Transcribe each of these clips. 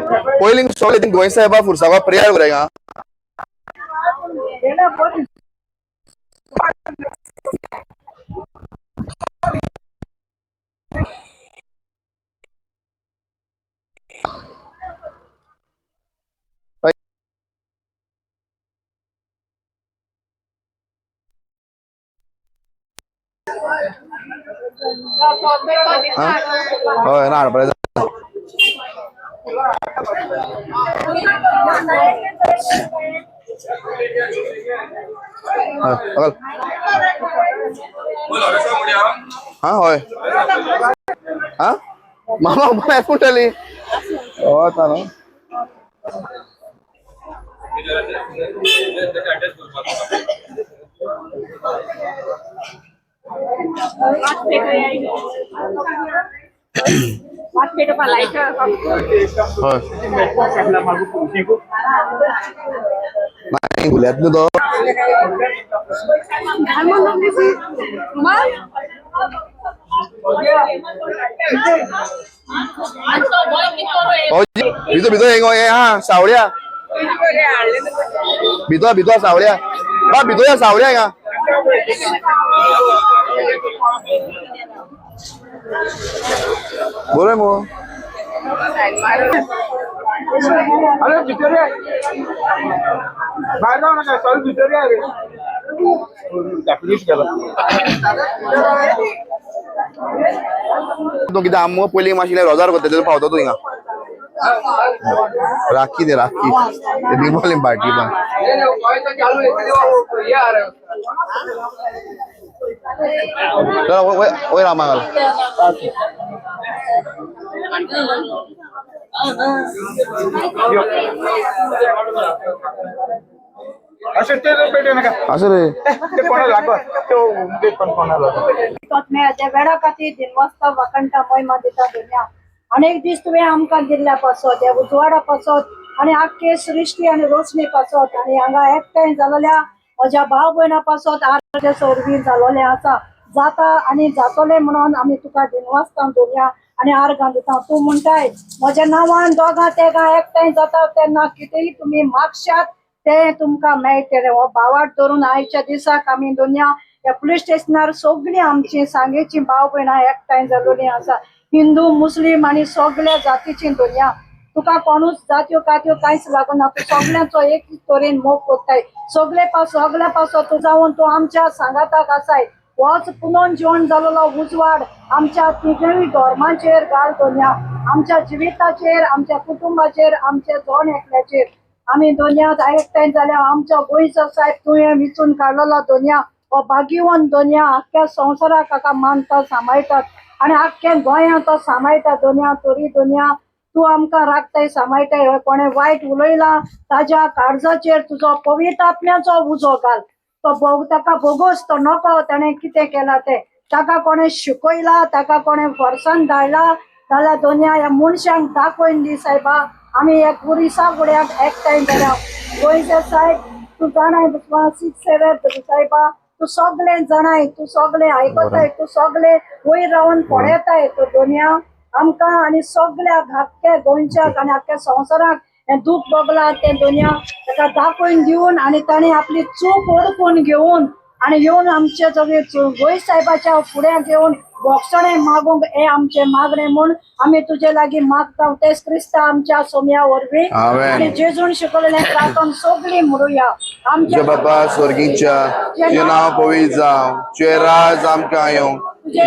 पयलीं सगळे थिंग गोंय साहेबा फुरसावा प्रेयर करेगा हय ना हाडपा हाँ हय हाँ मामा मला कुठली हो ना नाही गुल्यात तो भितो भितो हेंगो हे हा सावळ्या भितो भितो सावळ्या हा भितो या सावळ्या का बोले मो अरे भितरे बाहेर जाऊ नका सॉरी भितरे आहे प्लीज केला तो किती आम्ही पयलीं माशिल्ले रोजार करता तेजो पावता तू हिंगा राखी दे राखी ते दिवाळी पार्टी पण वय रामागल असं रे वेळा खातीर दिनवस्त वखंटा महिमा दिता दुनिया अनेक दीस तुवें आमकां दिल्ल्या पासत ह्या उजवाडा पासत आनी आख्खे सृश्टी आनी रोशनी पासत आनी हांगा एकठांय जालोल्या म्हज्या भाव भयणां पासत आरोग्य सोरवीं जालोलें आसा जाता आनी जातोलें म्हणून आमी तुका दिनवस्तां दवरया आनी आर्गां दिता तूं म्हणटाय म्हज्या नांवान दोगां तेगां एकठांय जाता तेन्ना कितेंय तुमी मागशात ते तुमकां मेळटलें हो भावार्थ धरून आयच्या दिसाक आमी दोनया ह्या पुलीस स्टेशनार सगळीं आमची सांगेची भाव भयणां एकठांय जालोलीं आसा हिंदू मुस्लीम आनी सगळ्या जातीची दोनया तुका कोणूच जात्यो कात्यो कांयच लागना तूं सगळ्यांचो एक तरेन मोग कोत्ताय सगळ्या पासो तूं जावन तूं आमच्या सांगाताक आसाय होच पुनर्जीवन जालोलो उजवाड आमच्या तिगूय धर्माचेर घाल दोनया आमच्या जिविताचेर आमच्या कुटुंबाचेर आमच्या दोन एकल्याचेर आमी दोनया एकठांय जाल्यार आमच्या गोंयचो साहेब तुवें विचून काडलेलो दोनया हो भाग्यवान दोनया आख्ख्या संवसाराक हाका मानता सांबाळटात आनी आख्ख्या गोंयांत तो सांबाळटा दोनया तरी दोनया तूं आमकां राखताय सांबाळटाय कोणें वायट उलयलां ताज्या काळजाचेर तुजो पवित्र आत्म्याचो उजो घाल तो ताका बोगोस तो नको ताणें कितें केलां तें ताका कोणें शिकयलां ताका कोणें वर्सान धाडला जाल्यार दोनया ह्या मनशांक दाखोवन दी सायबा आमी एक पुरिसा फुड्याक एकठांय जाल्या गोंयचे सायब तूं जाणाय सेवेर सायबा तूं सगळें जाणाय तूं सगळें आयकताय तूं सगळें वयर रावन पळयताय तो दोनया आमकां आनी सगळ्या आख्ख्या गोंयच्याक आनी आख्ख्या संवसाराक हें दूख भोगलां तें दोनया ताका दाखोवन दिवन आनी ताणें आपली चूक ओळखून घेवन आनी येवन आमचे सगळे गोंय साहेबाच्या फुड्यान घेवन बोक्षणे मागूंक हे आमचे मागणे म्हूण आमी तुजे लागीं मागता तेच क्रिस्ता आमच्या सोम्या वरवीं आनी जेजून शिकयलेलें प्रार्थना सगळीं म्हणुया आमच्या बापा स्वर्गीच्या तुजें नांव पवित्र जावं तुजें राज आमकां येवं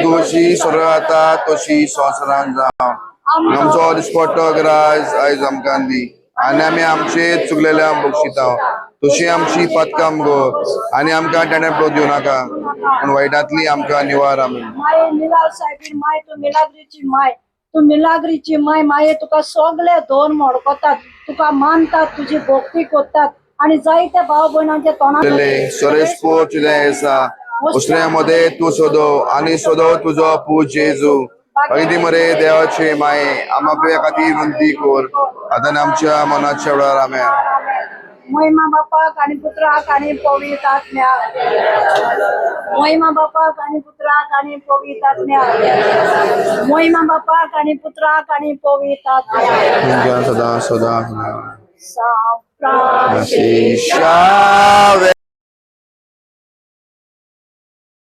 तूं अशी स्वर्गांत आसा तशी संवसारांत जावं आमचो दिसपट्टो राज आयज आमकां दी आनी आमी आमचे चुकलेल्या बक्षिता तशी आमची पथकां गो आनी आमकां टेण्यांत पळोवंक दिवं नाका पूण वायटांतली आमकां निवार आमी माये मिलार सायबीन माय तूं मिलाग्रीची माय माये तुका सगळे दोन मोडकोतात तुका मानतात तुजी भक्ती कोत्तात आनी जायते भाव भयणांचे तोंडार सोरेस्पोर तुजें आसा उसल्या मध्ये तूं सोदो आनी सोदो तुजो पू जेजू अगदी मरे देवाचे माये आमच्या खातीर विनंती कर आतां आमच्या मनाच्या वेळार आमेन महिमा बापाक आणि पुत्राक आणि पवित्र आत्म्याक महिमा बापाक आणि पुत्राक आणि पवित्र आत्म्याक महिमा बापाक आणि पुत्राक आणि पवित्र आत्म्याक सदा सदा साप्रा शिष्या